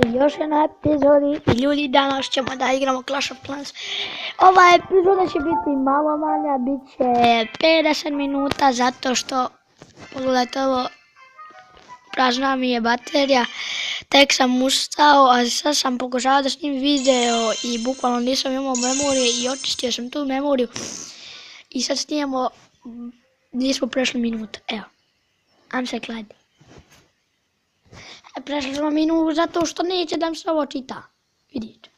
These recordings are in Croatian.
Još jedna epizodi i ljudi, danas ćemo da igramo Clash of Clans. Ova epizoda će biti malo manja, bit će 50 minuta zato što pogledajte ovo, prazna mi je baterija, tek sam ustao, a sad sam pokušao da snimim video i bukvalno nisam imao memorije i očistio sam tu memoriju i sad snijemo, nismo prešli minut, evo, am se kladi. Prešli smo minut zato što neće da mi se ovo čita. Vidite.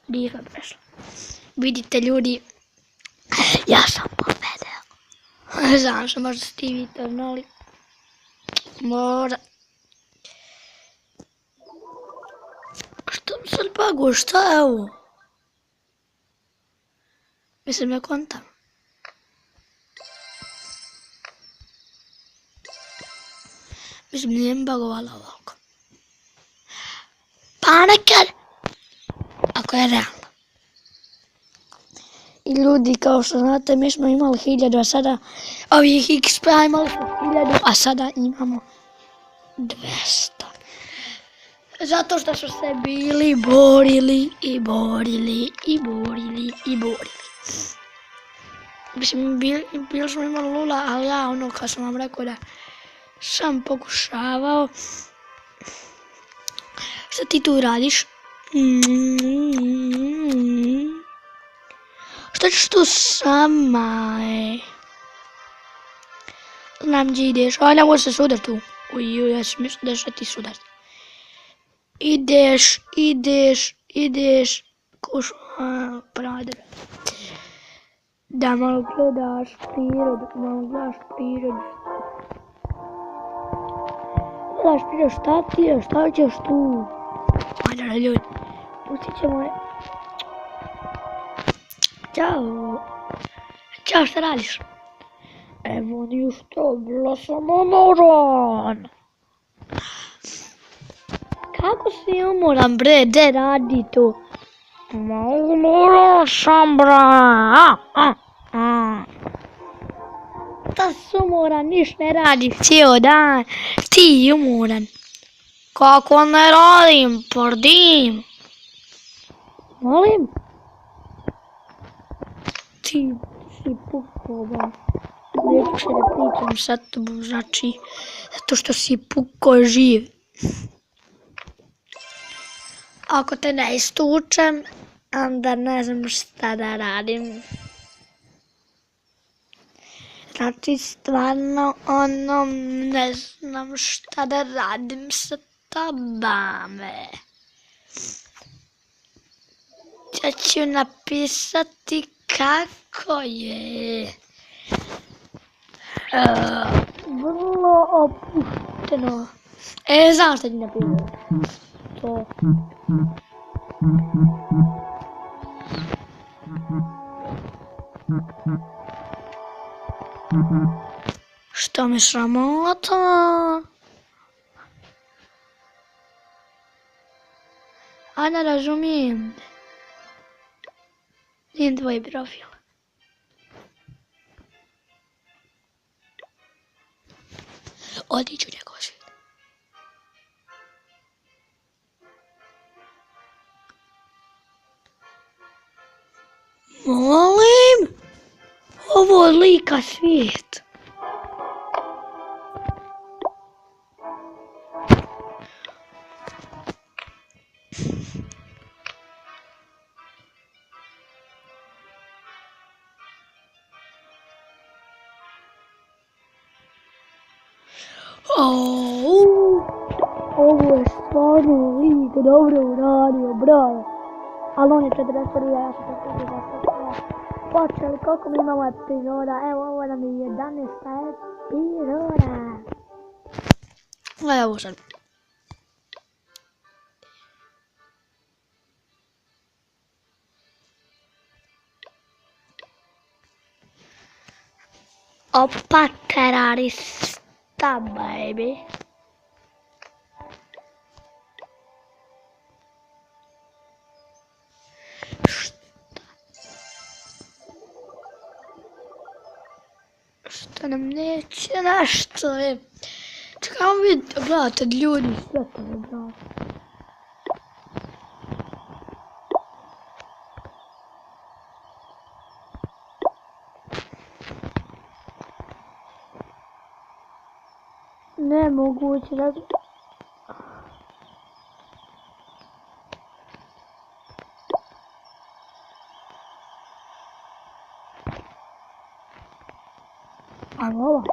Nismo prešli. Vidite ljudi, ja sam pobedio. Znam što možda ste vi to znali. Možda. Što mi sad bagu, šta je ovo? Mislim ne kontam. Mislim, nije mi bagovala ovako. Pa nekad, ako je realno. I ljudi, kao što znate, mi smo imali 1000, a sada ovih XP imali smo 1000, a sada imamo 200. Zato što su se bili borili i borili i borili i borili. Mislim, bili smo imali lula, ali ja ono kad sam vam rekao da sam pokušavao. Šta ti tu radiš? Šta ćeš tu sama? Znam gdje ideš. A ne možeš se sudar tu. Uj, ja sam mislila da će ti sudar. Ideš. Kuš, prader. Da malo gledaš prirodu, šta ti je, šta ćeš tu? Ajde ljudi, pustit ćemo je. Ćao, šta radiš? Evo ništa, bila sam umoran. Kako si umoran bre, gdje radi tu? Umoran sam bra. Da si umoran, niš ne radiš cijel dan, ti umoran. Kako ne radim, pordim. Molim? Ti si pukao, ba. Neću se da pričam sa tobom, znači, zato što si pukao živ. Ako te ne istučem, onda ne znam šta da radim. Znači, stvarno, ne znam šta da radim sa tobame. Ja ću napisati kako je. Vrlo opušteno. Znam šta ću napisati. To. Što me sramota? A ne razumijem. Nijem tvoj profil. Odiću njegov svijet. Molim? Ovo je lika svijet. Ovo je stvarno lik dobro uradio, bravo. Ali on je 41, ja sam 40. Počeli, koliko mi imamo epizoda? Evo, ovo nam je 11. epizoda. Evo sad. Opa, terarista, baby. Šta nam neće nešto je. Čekaj, Evo vidite, gledajte ljudi, sve to je bravo. Nemoguće da... Ajmo ovo.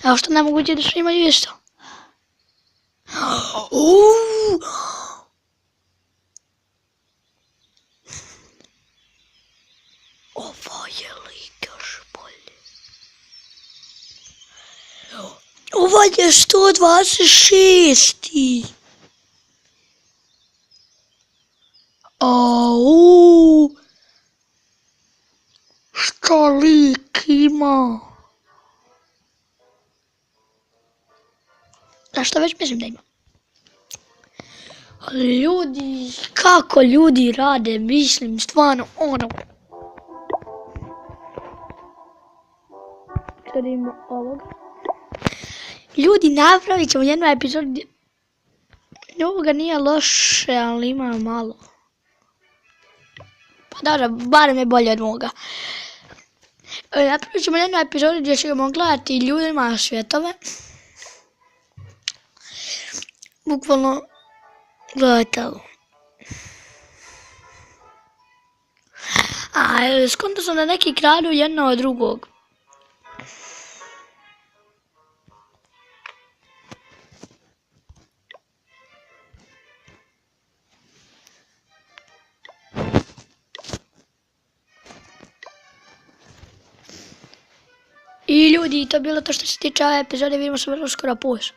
Evo što nemoguće da svi imaju isto. Ovo je lik još bolje. Ovo je 126. Au. Što lik ima? A što već mislim da ima. Ljudi, kako ljudi rade, mislim, stvarno, ono. Sad imamo ovoga. Ljudi, napravit ćemo jednu epizodu gdje... Ovoga nije loše, ali ima malo. Pa dobro, barem je bolje od moga. Napravit ćemo jednu epizodu gdje ćemo gledati ljudima svjetove. Bukvalno, gledajte ovo. A, skonto sam da neki kradu jedno od drugog. I ljudi, to je bilo to što se tiče ove epizode, vidimo se vrlo skoro, puš.